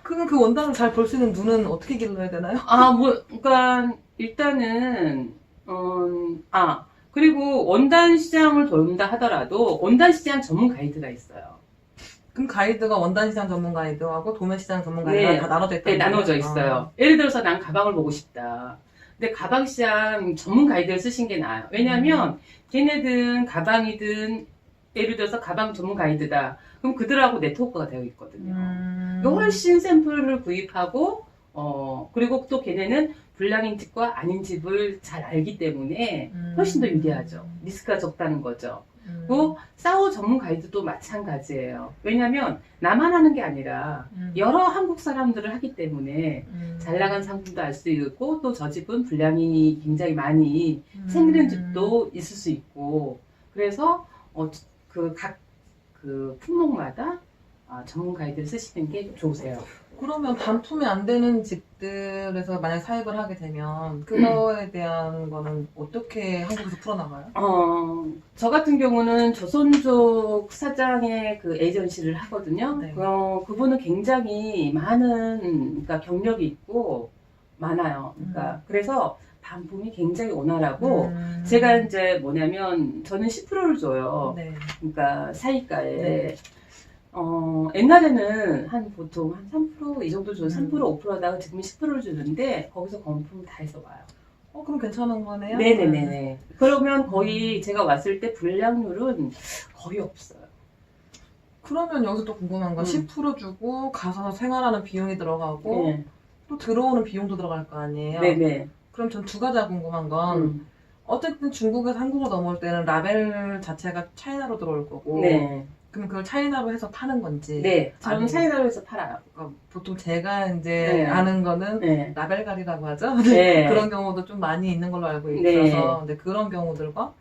그러면 그 원단을 잘 볼 수 있는 눈은 어떻게 길러야 되나요? 그러니까 일단은 그리고 원단 시장을 돕는다 하더라도 원단 시장 전문 가이드가 있어요. 그럼 가이드가 원단 시장 전문 가이드하고 도매 시장 전문 가이드가 네, 다 나눠져 있다. 네, 나눠져 있어요. 예를 들어서 난 가방을 보고 싶다. 근데 가방 시장 전문 가이드를 쓰신 게 나아요. 왜냐면 걔네든 가방이든 예를 들어서 가방 전문 가이드다. 그럼 그들하고 네트워크가 되어 있거든요. 그러니까 훨씬 샘플을 구입하고 그리고 또 걔네는 불량인 집과 아닌 집을 잘 알기 때문에 훨씬 더 유리하죠. 리스크가 적다는 거죠. 그리고 싸우 전문 가이드도 마찬가지예요. 왜냐하면 나만 하는 게 아니라 여러 한국 사람들을 하기 때문에 잘 나간 상품도 알 수 있고 또 저 집은 불량이 굉장히 많이 생기는 집도 있을 수 있고 그래서 각 품목마다 전문 가이드를 쓰시는 게 좋으세요. 그러면 반품이 안 되는 집들에서 만약 사입을 하게 되면 그거에 대한 거는 어떻게 한국에서 풀어나가요? 저 같은 경우는 조선족 사장의 그 에이전시를 하거든요. 네. 그분은 굉장히 많은 그러니까 경력이 있고 많아요. 그러니까 그래서 반품이 굉장히 원활하고 제가 이제 뭐냐면 저는 10%를 줘요. 네. 그러니까 사이가에. 네. 옛날에는 보통 한 3% 이 정도 줘서 3% 5% 하다가 지금 10%를 주는데 거기서 거품 다 해서 와요. 그럼 괜찮은 거네요? 네네네네. 그러면 거의 제가 왔을 때 불량률은 거의 없어요. 그러면 여기서 또 궁금한 건 10% 주고 가서 생활하는 비용이 들어가고 네. 또 들어오는 비용도 들어갈 거 아니에요? 네네. 그럼 전 두 가지가 궁금한 건 어쨌든 중국에서 한국으로 넘어올 때는 라벨 자체가 차이나로 들어올 거고 네. 그럼 그걸 차이나로 해서 파는 건지 네. 저는 아니면 차이나로 해서 팔아요. 보통 제가 이제 네. 아는 거는 네. 라벨갈이라고 하죠? 네. 그런 경우도 좀 많이 있는 걸로 알고 있어서 네. 근데 그런 경우들과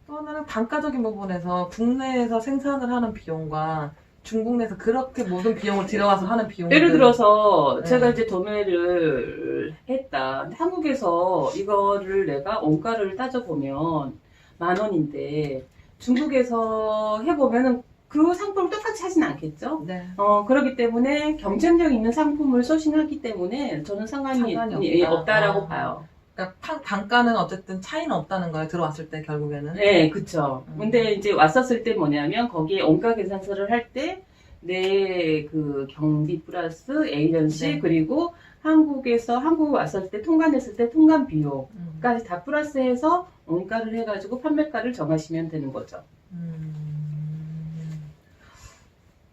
또 하나는 단가적인 부분에서 국내에서 생산을 하는 비용과 중국 내에서 그렇게 모든 비용을 들여와서 하는 비용들 예를 들어서 네. 제가 이제 도매를 했다. 근데 한국에서 이거를 내가 원가를 따져보면 10,000원인데 중국에서 해보면은 그 상품을 똑같이 하진 않겠죠? 네. 그렇기 때문에 경쟁력 있는 상품을 소싱하기 때문에 저는 상관이 없다라고 봐요. 그러니까 단가는 어쨌든 차이는 없다는 거예요. 들어왔을 때 결국에는. 네, 그쵸. 근데 이제 왔었을 때 뭐냐면 거기에 원가 계산서를 할 때 내 그 경비 플러스 에이전시 네. 그리고 한국 왔을 때 통관했을 때 통관 비용까지 다 플러스해서 원가를 해가지고 판매가를 정하시면 되는 거죠.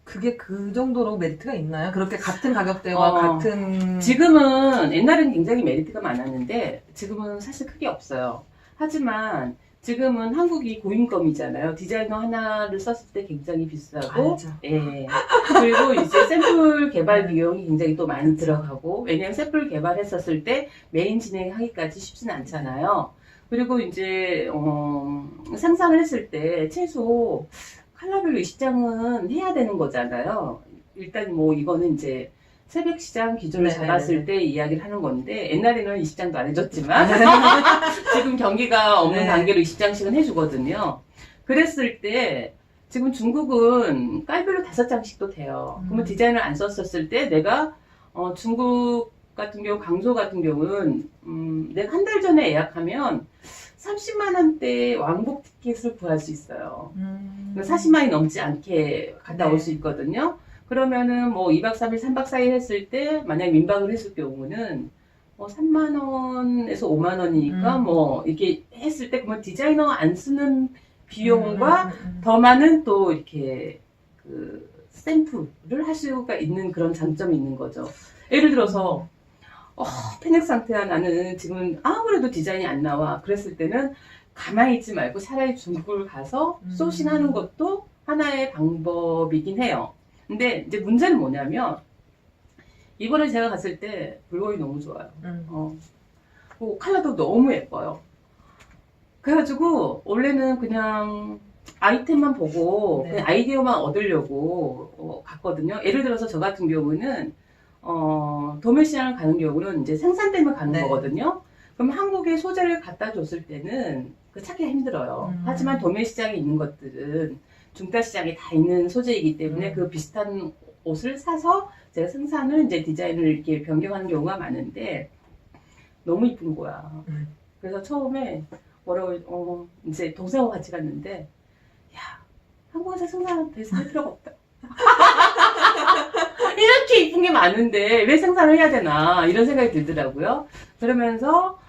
그게 그 정도로 메리트가 있나요? 그렇게 같은 가격대와 같은 지금은 옛날엔 굉장히 메리트가 많았는데 지금은 사실 크게 없어요. 하지만 지금은 한국이 고인건이잖아요. 디자이너 하나를 썼을 때 굉장히 비싸고, 알죠. 예. 그리고 이제 샘플 개발 비용이 굉장히 또 많이 들어가고, 왜냐면 샘플 개발했었을 때 메인 진행하기까지 쉽진 않잖아요. 그리고 이제 상상을 했을 때 최소 컬러별로 20장은 해야 되는 거잖아요. 일단 뭐 이거는 이제 새벽 시장 기준을 네네네. 잡았을 때 이야기를 하는 건데 옛날에는 20장도 안 해줬지만 지금 경기가 없는 네. 단계로 20장씩은 해주거든요. 그랬을 때 지금 중국은 깔별로 5장씩도 돼요. 그러면 디자인을 안 썼었을 때 내가 중국 같은 경우 강소 같은 경우는 내가 한 달 전에 예약하면 30만 원대 왕복 티켓을 구할 수 있어요. 40만 원이 넘지 않게 갔다 올 수 있거든요. 그러면은 뭐 2박 3일, 3박 4일 했을 때 만약 민박을 했을 경우는 3만 원에서 5만 원이니까 뭐 이렇게 했을 때 그러면 디자이너 안 쓰는 비용과 더 많은 또 이렇게 그 샘플을 할 수가 있는 그런 장점이 있는 거죠. 예를 들어서 패닉 상태야 나는 지금 아무래도 디자인이 안 나와. 그랬을 때는 가만히 있지 말고 차라리 중국을 가서 소싱하는 것도 하나의 방법이긴 해요. 근데 이제 문제는 뭐냐면 이번에 제가 갔을 때 물건이 너무 좋아요. 컬러도 너무 예뻐요. 그래가지고 원래는 그냥 아이템만 보고 네. 그냥 아이디어만 얻으려고 갔거든요. 예를 들어서 저 같은 경우는 도매 시장을 가는 경우는 이제 생산 때문에 가는 네. 거거든요. 그럼 한국에 소재를 갖다 줬을 때는 그 찾기가 힘들어요. 하지만 도매 시장에 있는 것들은 중가 시장에 다 있는 소재이기 때문에 그 비슷한 옷을 사서 제가 생산을 이제 디자인을 이렇게 변경하는 경우가 많은데 너무 이쁜 거야. 그래서 처음에 뭐라고 이제 동생하고 같이 갔는데 야 한국에서 생산돼서 할 필요가 없다. 이렇게 이쁜 게 많은데 왜 생산을 해야 되나 이런 생각이 들더라고요. 그러면서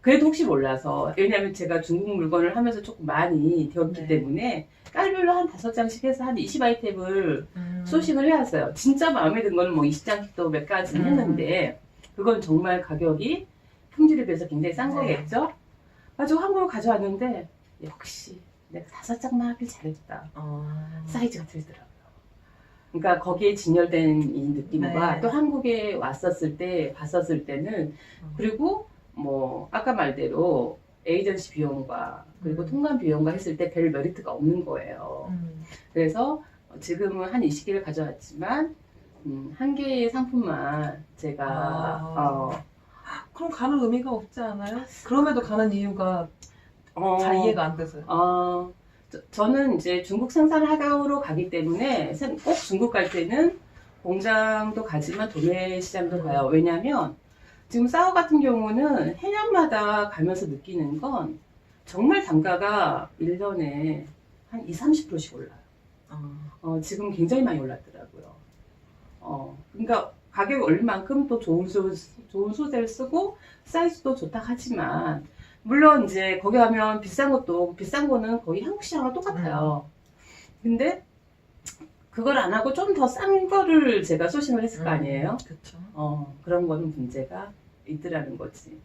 그래도 혹시 몰라서 왜냐하면 제가 중국 물건을 하면서 조금 많이 되었기 네. 때문에 깔별로 한 5장씩 해서 한 20아이템을 소싱을 해왔어요. 진짜 마음에 든 거는 뭐 20장씩도 몇 가지는 했는데 그건 정말 가격이 품질에 비해서 굉장히 싼 네. 거겠죠. 가지고 한국으로 가져왔는데 역시 내가 5장만 하길 잘했다. 사이즈가 들더라고요. 그러니까 거기에 진열된 이 느낌과 네. 또 한국에 왔었을 때 봤었을 때는 그리고 뭐 아까 말대로 에이전시 비용과 그리고 통관 비용과 했을 때 별 메리트가 없는 거예요. 그래서 지금은 한 20개를 가져왔지만 한 개의 상품만 제가 그럼 가는 의미가 없지 않아요? 그럼에도 가는 이유가 잘 이해가 안 돼서요. 저는 이제 중국 생산을 하러 가기 때문에 꼭 중국 갈 때는 공장도 가지만 도매 시장도 가요. 왜냐하면 지금 싸우 같은 경우는 해년마다 가면서 느끼는 건 정말 단가가 1년에 한 20-30%씩 올라요. 지금 굉장히 많이 올랐더라고요. 그러니까 가격이 올릴 만큼 또 좋은 소재를 쓰고 사이즈도 좋다 하지만 물론 이제 거기 가면 비싼 거는 거의 한국 시장과 똑같아요. 근데 그걸 안 하고 좀 더 싼 거를 제가 소싱을 했을 거 아니에요? 그렇죠. 그런 거는 문제가 있더라는 거지.